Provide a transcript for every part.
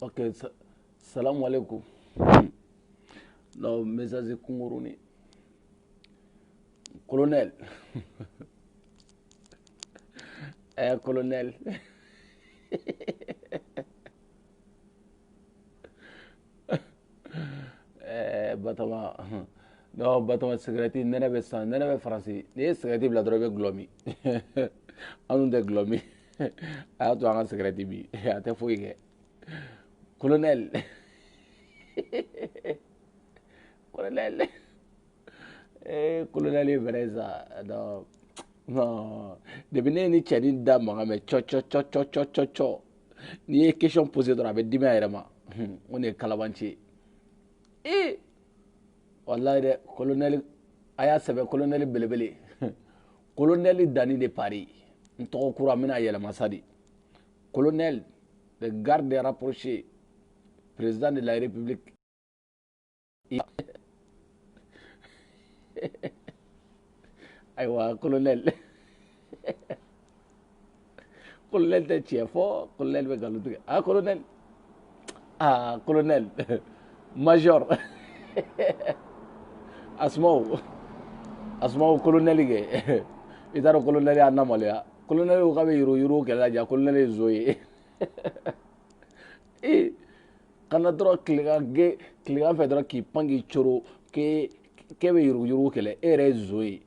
Ok, salam alaikum. Non, message Kunguruni. Colonel. Colonel. Batama. Non, Batama cigarette, nene bɛ san, nene bɛ faransi. N'i ye cigarette bila dɔrɔn i bɛ gulɔ min. An dun tɛ gulɔ min. A y'a to an ka cigarette bi. A tɛ foyi kɛ. Colonel. Colonel. Colonel ye vrai ça. Non. Non. Depuis ne ye ni cɛnin da mankan mɛn cɔ. N'i ye question posé dɔrɔn a bɛ dimi a yɛrɛ ma. O de ye kalabanci ye. Wallahi dɛ colonel a y'a sɛbɛn colonel belebele. Colonel Dani de Paris. N tɔgɔ kura n bɛna yɛlɛma sa de. Colonel, le garde rapproché, président de la République. Ayiwa colonel. Colonel tɛ tiɲɛ fɔ, colonel bɛ nkalon tigɛ. Ah colonel. Ah colonel. Major. Asmaw. Asmaw colonel kɛ. I t'a dɔn colonel y'a namaloya. Colonel ko k'a bɛ yurugu kɛlɛ lajɛ, colonel ye nso ye. Kana dɔrɔn tilegan fɛ dɔrɔn k'i pan k'i coro k'e bɛ yurugu kɛlɛ e yɛrɛ ye nso ye.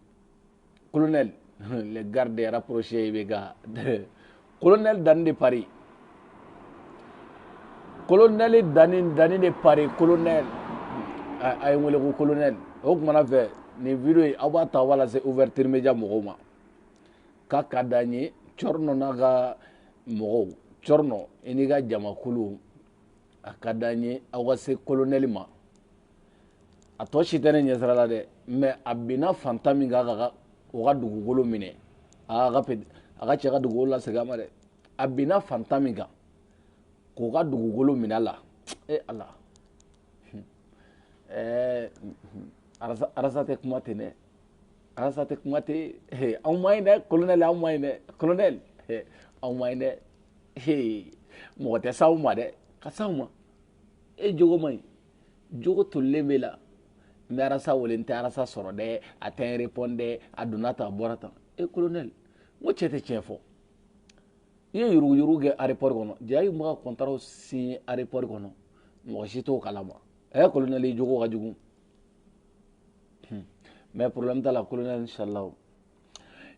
Colonel, le garde rapproché i bɛ ka. Colonel Dani de Paris. Colonel Dani de Paris, colonel. A ye n wele ko colonel. O kumana fɛ nin video in aw b'a ta aw b'a lase ouverture media mɔgɔw ma. K'a ka d'an ye Cɔrnɔ n'a ka mɔgɔw, Cɔrnɔ i n'i ka jamakulu a ka d'an ye aw ka se colonel ma. A tɔ si tɛ ne ɲɛsira la dɛ, mais a binna fantan min kan o ka dugukolo minɛ a ka cɛ ka dugukolo lasegin a ma dɛ. A binna fantan min kan k'o ka dugukolo minɛ a la. Ala. Arasa tɛ kuma ten dɛ. Arasa tɛ kuma ten. Anw ma ɲi dɛ colonel anw ma ɲi dɛ colonel. Anw ma ɲi dɛ. Mɔgɔ tɛ s'aw ma dɛ. Ka s'aw ma. Jogo man ɲi. Jogo tolilen b'e la. N bɛ Arasa wele n tɛ Arasa sɔrɔ dɛ. A tɛ n répond dɛ. A donna tan a bɔra tan. Colonel n ko cɛ tɛ tiɲɛ fɔ. I ye yurugu kɛ aéroport kɔnɔ. Jaa i kun bɛ ka contrat signé aéroport kɔnɔ. Mɔgɔ si t'o kalama. Colonel i jogo ka jugu. Mais problème t'a la colonel inchallah.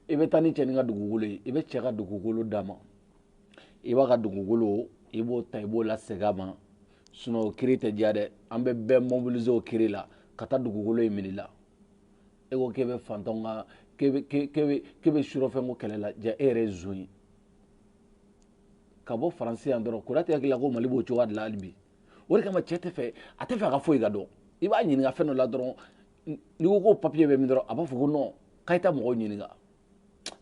I bɛ taa ni cɛnin ka dugukolo ye. I bɛ cɛ ka dugukolo d'a ma. I b'a ka dugukolo i b'o ta i b'o lasegin a ma. Sinon o kiiri tɛ diya dɛ. An bɛ bɛɛ mobiliser o kiiri la ka taa dugukolo in minɛ i la. E ko k'e bɛ fantanw ka k'e bɛ surɔfɛnko kɛlɛ la jaa e yɛrɛ ye nson ye. Ka bɔ Faransi yan dɔrɔn Konate hakili la ko Mali b'o cogoya de la hali bi. O de kama cɛ tɛ fɛ a tɛ fɛ a ka foyi ka dɔn. I b'a ɲininka fɛn dɔ la dɔrɔn n'i ko ko papier bɛ min dɔrɔn a b'a fɔ ko non k'a ye taa mɔgɔw ɲininka.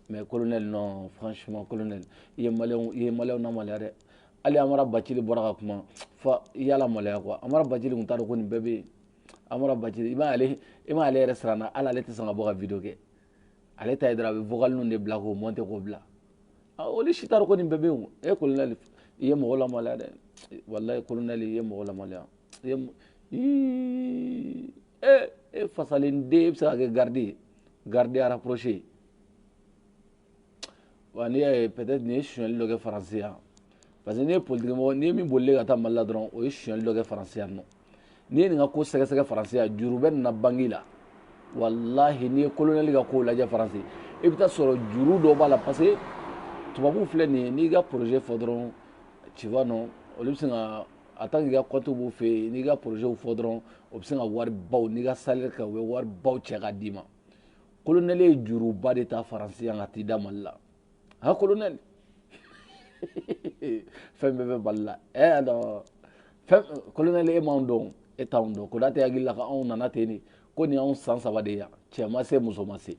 Mais colonel non franchement colonel i ye maliyɛnw lamaloya dɛ. Hali Amara Bacili bɔra ka kuma fo i y'a lamaloya quoi. Amara Bacili tun t'a dɔn ko nin bɛɛ bɛ yen. Amara Bacili i m'a ale yɛrɛ siran na hali ale tɛ sɔn ka bɔ ka video kɛ. Ale ta ye dɔrɔn a bɛ vocal ninnu de bila k'o monter k'o bila. Olu si t'a dɔn ko nin bɛɛ bɛ yen o. Colonel i ye mɔgɔ lamaloya dɛ. Wallahi colonel i ye mɔgɔ lamaloya. Fasalen den e bɛ se ka kɛ garde rapproché. Wa n'i y'a ye peut-être nin ye sonyali dɔ kɛ Faransi yan. Parce que n'i ye politique mɔgɔ n'i ye min bolilen ka taa Mali la dɔrɔn o ye sonyali dɔ kɛ Faransi yan nɔ. N'i ye nin ka ko sɛgɛsɛgɛ Faransi yan juru bɛ nin na banque la. Wallahi n'i ye colonel ka kow lajɛ Faransi i bɛ taa sɔrɔ juru dɔ b'a la parce que tubabuw filɛ nin ye n'i ka projet fɔ dɔrɔn tu vois non olu bɛ sin ka en tant que i ka compte b'u fɛ yen n'i ka projet fɔ dɔrɔn o bɛ sin ka wari baw n'i ka salaire kɛ u bɛ wari baw cɛ k'a d'i ma. Colonel ye juruba de ta Faransi yan ka t'i da Mali la. Colonel fɛn bɛɛ bɛ Mali la alors colonel e m'anw dɔn e t'anw dɔn Konate hakili la ko anw nana ten de ko nin y'anw san 3 de ye yan cɛ ma se muso ma se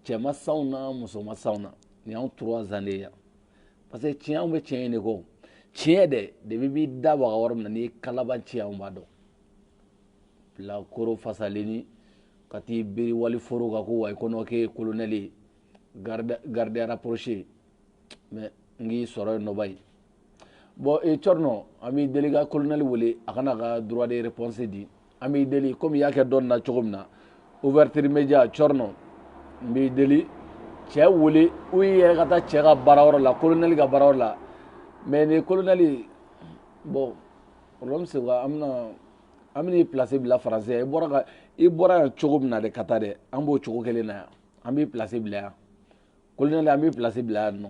cɛ ma s'anw na muso ma s'anw na nin y'anw 3 ans de ye yan parce que tiɲɛ anw bɛ tiɲɛ de kɔ tiɲɛ dɛ depuis b'i da waga yɔrɔ min na n'i ye kalaban ci anw b'a dɔn bilakoro fasalenni ka t'i biri waliforo kan ko wayi ko non k'e ye colonel ye garde rapproché mais n k'i sɔrɔ yen nɔ bayi bon Thierno an b'i deli ka colonel wele a kana ka droit de réponse di an b'i deli comme i y'a kɛ dɔn na cogo min na ouverture média Thierno n b'i deli cɛ wele u yɛrɛ ka taa cɛ ka baarayɔrɔ la colonel ka baarayɔrɔ la mais ni colonel bon problème c'est quoi an bɛn'i place bila français i bɔra yan cogo min na de ka taa dɛ an b'o cogo kelen na yan an b'i place bila yan colonel an b'i place bila yan nɔ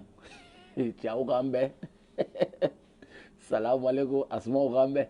cɛ aw k'an bɛn salamu aleykum asuma aw k'an bɛn